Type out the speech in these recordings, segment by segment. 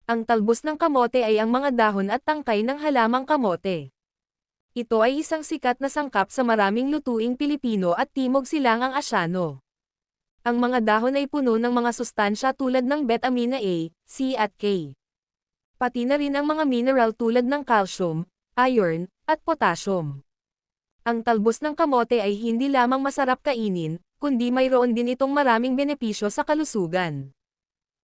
Ang talbos ng kamote ay ang mga dahon at tangkay ng halamang kamote. Ito ay isang sikat na sangkap sa maraming lutuing Pilipino at Timog Silangang Asyano. Ang mga dahon ay puno ng mga sustansya tulad ng vitamina A, C at K. Pati na rin ang mga mineral tulad ng calcium, iron, at potassium. Ang talbos ng kamote ay hindi lamang masarap kainin, kundi mayroon din itong maraming benepisyo sa kalusugan.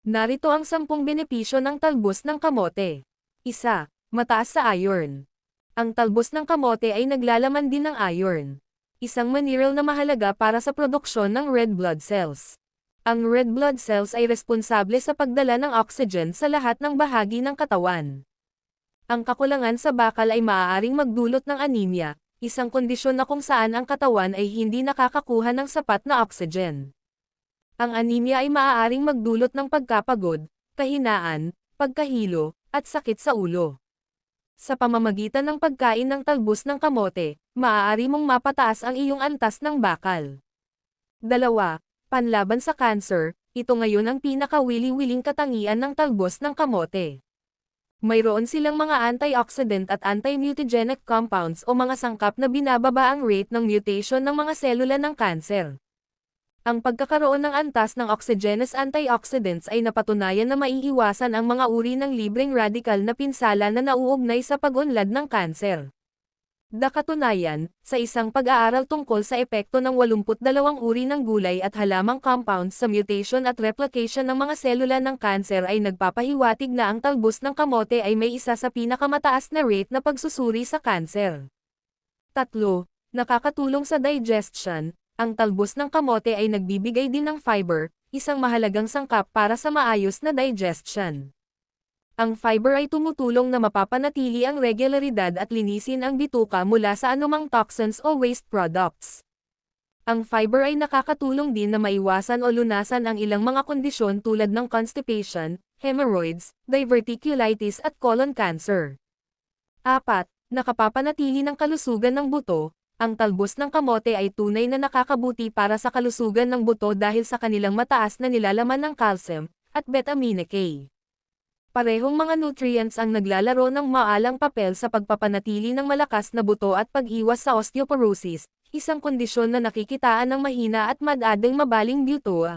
Narito ang 10 benepisyo ng talbos ng kamote. 1. Mataas sa iron. Ang talbos ng kamote ay naglalaman din ng iron. Isang mineral na mahalaga para sa produksyon ng red blood cells. Ang red blood cells ay responsable sa pagdala ng oxygen sa lahat ng bahagi ng katawan. Ang kakulangan sa bakal ay maaaring magdulot ng anemia, isang kondisyon na kung saan ang katawan ay hindi nakakakuha ng sapat na oxygen. Ang anemia ay maaaring magdulot ng pagkapagod, kahinaan, pagkahilo, at sakit sa ulo. Sa pamamagitan ng pagkain ng talbos ng kamote, maaari mong mapataas ang iyong antas ng bakal. 2. Panlaban sa cancer, ito ngayon ang pinakawili-wiling katangian ng talbos ng kamote. Mayroon silang mga antioxidant at anti-mutagenic compounds o mga sangkap na binababa ang rate ng mutation ng mga selula ng kanser. Ang pagkakaroon ng antas ng oxygenous antioxidants ay napatunayan na maiiwasan ang mga uri ng libreng radikal na pinsala na nauugnay sa pag-unlad ng kanser. Katunayan, sa isang pag-aaral tungkol sa epekto ng 82 uri ng gulay at halamang compounds sa mutation at replication ng mga selula ng kanser ay nagpapahiwatig na ang talbos ng kamote ay may isa sa pinakamataas na rate na pagsusuri sa kanser. 3. Nakakatulong sa digestion. Ang talbos ng kamote ay nagbibigay din ng fiber, isang mahalagang sangkap para sa maayos na digestion. Ang fiber ay tumutulong na mapapanatili ang regularidad at linisin ang bituka mula sa anumang toxins o waste products. Ang fiber ay nakakatulong din na maiwasan o lunasan ang ilang mga kondisyon tulad ng constipation, hemorrhoids, diverticulitis at colon cancer. 4. Nakapapanatili ng kalusugan ng buto. Ang talbos ng kamote ay tunay na nakakabuti para sa kalusugan ng buto dahil sa kanilang mataas na nilalaman ng calcium at vitamina K. Parehong mga nutrients ang naglalaro ng maalang papel sa pagpapanatili ng malakas na buto at pag-iwas sa osteoporosis, isang kondisyon na nakikitaan ng mahina at madading mabaling buto.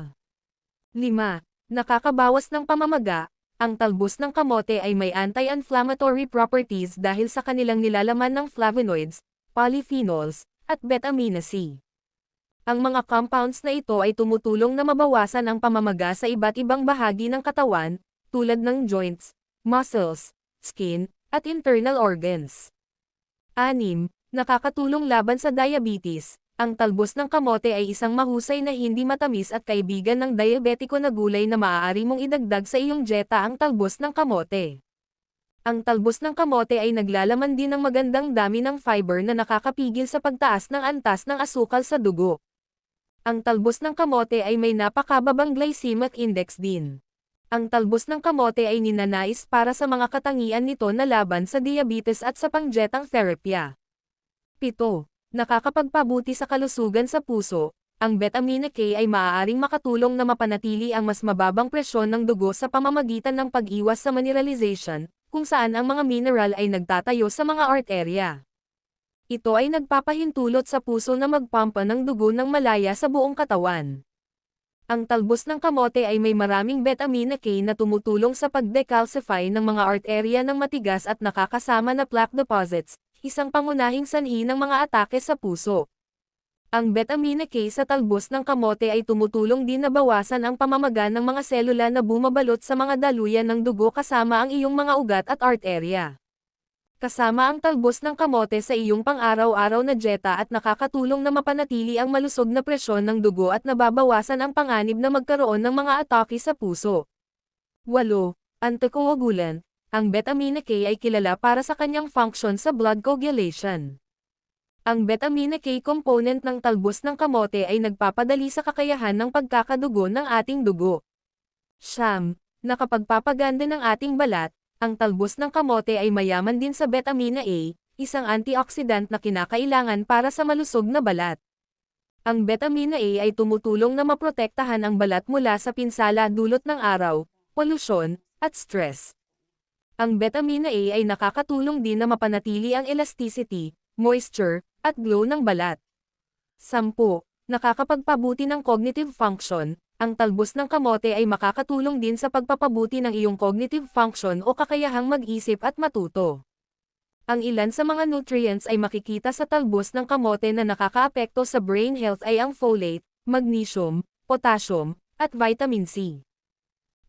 5. Nakakabawas ng pamamaga. Ang talbos ng kamote ay may anti-inflammatory properties dahil sa kanilang nilalaman ng flavonoids, polyphenols, at vitamina C. Ang mga compounds na ito ay tumutulong na mabawasan ang pamamaga sa iba't ibang bahagi ng katawan, tulad ng joints, muscles, skin, at internal organs. 6. Nakakatulong laban sa diabetes. Ang talbos ng kamote ay isang mahusay na hindi matamis at kaibigan ng diabetiko na gulay na maaari mong idagdag sa iyong dieta ang talbos ng kamote. Ang talbos ng kamote ay naglalaman din ng magandang dami ng fiber na nakakapigil sa pagtaas ng antas ng asukal sa dugo. Ang talbos ng kamote ay may napakababang glycemic index din. Ang talbos ng kamote ay ninanais para sa mga katangian nito na laban sa diabetes at sa pangdietang therapya. 7. Nakakapagpabuti sa kalusugan sa puso. Ang vitamina K ay maaaring makatulong na mapanatili ang mas mababang presyon ng dugo sa pamamagitan ng pag-iwas sa mineralization, kung saan ang mga mineral ay nagtatayo sa mga arterya. Ito ay nagpapahintulot sa puso na magpampa ng dugo ng malaya sa buong katawan. Ang talbos ng kamote ay may maraming vitamina K na tumutulong sa pag-decalcify ng mga arterya ng matigas at nakakasama na plaque deposits, isang pangunahing sanhi ng mga atake sa puso. Ang vitamina K sa talbos ng kamote ay tumutulong din na bawasan ang pamamaga ng mga selula na bumabalot sa mga daluyan ng dugo kasama ang iyong mga ugat at arterya. Kasama ang talbos ng kamote sa iyong pang-araw-araw na dieta at nakakatulong na mapanatili ang malusog na presyon ng dugo at nababawasan ang panganib na magkaroon ng mga atake sa puso. 8. Anticoagulant. Ang vitamina K ay kilala para sa kanyang function sa blood coagulation. Ang vitamina K component ng talbos ng kamote ay nagpapadali sa kakayahan ng pagkakadugo ng ating dugo. 9. Nakapagpapaganda ng ating balat. Ang talbos ng kamote ay mayaman din sa vitamina A, isang antioxidant na kinakailangan para sa malusog na balat. Ang vitamina A ay tumutulong na maprotektahan ang balat mula sa pinsala dulot ng araw, polusyon, at stress. Ang vitamina A ay nakakatulong din na mapanatili ang elasticity, moisture, at glow ng balat. 10. Nakakapagpabuti ng cognitive function. Ang talbos ng kamote ay makakatulong din sa pagpapabuti ng iyong cognitive function o kakayahang mag-isip at matuto. Ang ilan sa mga nutrients ay makikita sa talbos ng kamote na nakakaapekto sa brain health ay ang folate, magnesium, potassium, at vitamin C.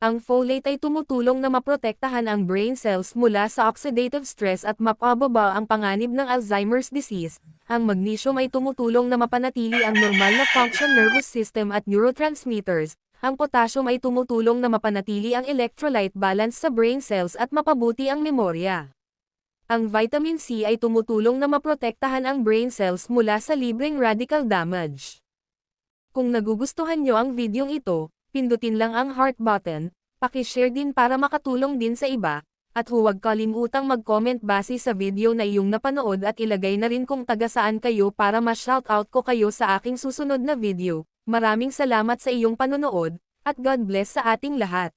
Ang folate ay tumutulong na maprotektahan ang brain cells mula sa oxidative stress at mapababa ang panganib ng Alzheimer's disease. Ang magnesium ay tumutulong na mapanatili ang normal na function nervous system at neurotransmitters. Ang potassium ay tumutulong na mapanatili ang electrolyte balance sa brain cells at mapabuti ang memorya. Ang vitamin C ay tumutulong na maprotektahan ang brain cells mula sa libreng radical damage. Kung nagugustuhan nyo ang videong ito, pindutin lang ang heart button, paki-share din para makatulong din sa iba, at huwag kalimutang mag-comment base sa video na iyong napanood at ilagay na rin kung taga saan kayo para ma-shoutout ko kayo sa aking susunod na video. Maraming salamat sa iyong panonood, at God bless sa ating lahat.